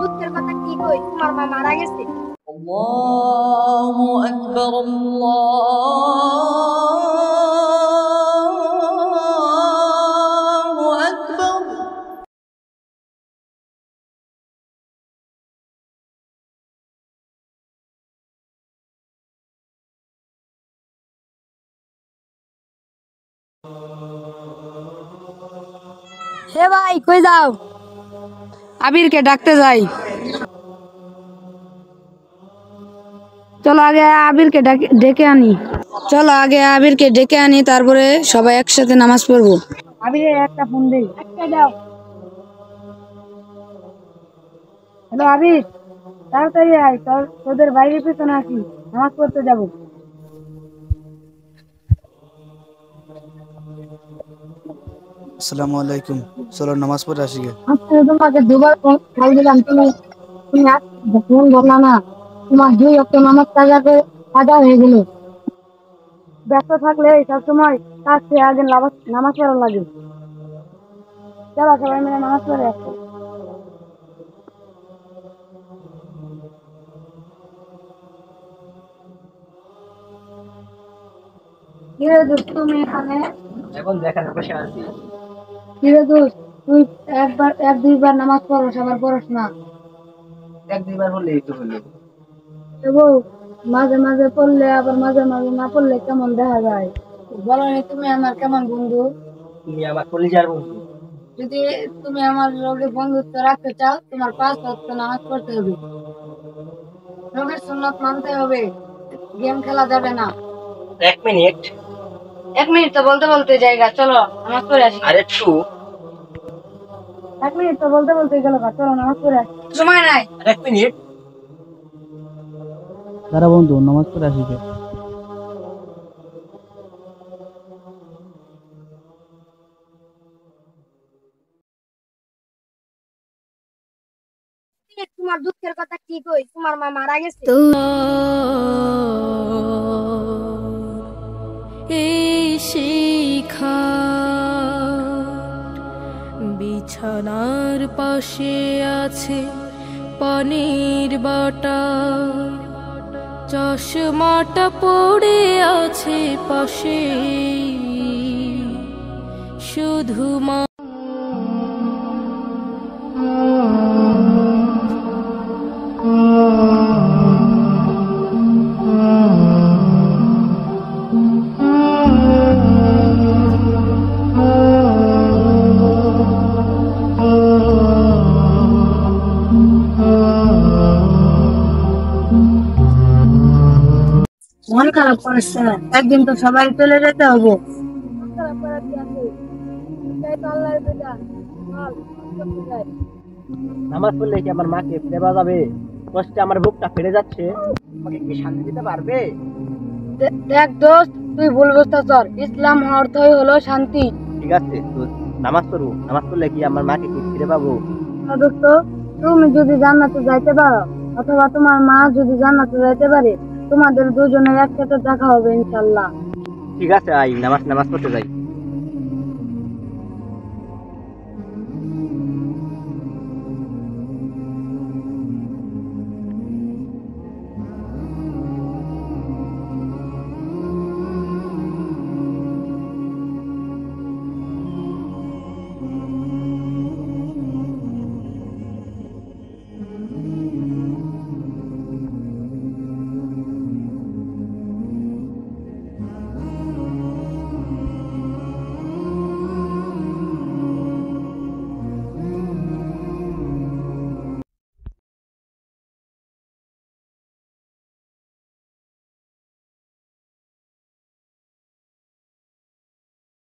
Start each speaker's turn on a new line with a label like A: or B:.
A: দুঃখের কথা কি কই, তোমার মা মারা গেছে।
B: আল্লাহু আকবার, আল্লাহু আকবার।
A: হে ভাই, কই যাও?
C: আবিরকে ডাকতে যাই। চলো আগে আবিরকে ডেকে আনি, তারপরে সবাই একসাথে নামাজ পড়বো।
A: আবিরের একটা ফোন দেই। একটা দাও। হ্যালো আবির, তাড়াতাড়ি আয়, তোদের বাইরের পিছনে আছি, নামাজ পড়তে যাবো।
D: আসসালামু আলাইকুম। চলো নামাজ পড়ে আসি গে।
A: আজকে তোমাকে দুবার কল দিলাম, তুমি তুমি ফোন ধরলা না। তোমার 2 ওয়াক্ত নামাজ কাজা হয়ে গেল। ব্যস্ত থাকলে সবসময় কাজ থেকে আগে নামাজ পড়া লাগে। চলো সবাই মিলে নামাজ পড়ে আসো। কিরে দোস্ত, তুমি এখানে?
E: এখন দেখার বসে আছি।
A: কিরে দোস্ত, তুই এক দুইবার নামাজ পড়স, আবার পড়স না।
E: এক দুইবার বললেই তো হলো।
A: তবু মাঝে মাঝে পড়লে আবার মাঝে মাঝে না পড়লে কেমন দেখা যায়। বলো নি, তুমি আমার কেমন বন্ধু?
E: তুমি আমার কলিজার বন্ধু।
A: যদি তুমি আমার লগে বন্ধুত্ব রাখতে চাও, তোমার 5 ওয়াক্ত নামাজ পড়তে হবে, নবীর সুন্নাত মানতে হবে, গেম খেলা যাবে না।
E: 1 মিনিট।
A: 1 মিনিট তো বলতে বলতে জায়গা, চলো নামাজ পড়ে আসি।
E: আর একটু।
A: 1 মিনিট তো বলতে বলতে গেল, চলো নামাজ পড়ে আসি, সময় নাই।
E: আর 1 মিনিট।
D: দাঁড়া বন্ধু, নামাজ পড়ে আসি গে।
A: তোমার দুঃখের কথা কি কই, তোমার মা মারা গেছে।
B: এই শিখা বিছানার পাশে আছে পানির বাটা, চশমাটা পড়ে আছে পাশে, শুধু মা।
A: মন খারাপ করেছে, একদিন তো সবাই চলে যেতে হবে। মন খারাপ করার কি আছে? এটাই তো আল্লাহর বিধান। চল, করতে যাই।
E: নামাজ পড়লে কি আমার মাকে ফিরে পাওয়া যাবে? কষ্টে আমার বুকটা ফেটে যাচ্ছে। আমাকে কি শান্তি দিতে পারবে?
A: দেখ দোস্ত, তুই ভুল বুঝতেছস। ইসলাম অর্থই হলো শান্তি।
E: ঠিক আছে তো, নামাজ পড়বো। নামাজ পড়লে কি আমার মাকে কি ফিরে পাবো?
A: দোস্ত, তুমি যদি জান্নাতে যাইতে পারো, অথবা তোমার মা যদি জান্নাতে যাইতে পারে, তোমাদের দুজনের একসাথে দেখা হবে ইনশাল্লাহ।
E: ঠিক আছে, আই নামাজ পড়তে যাই।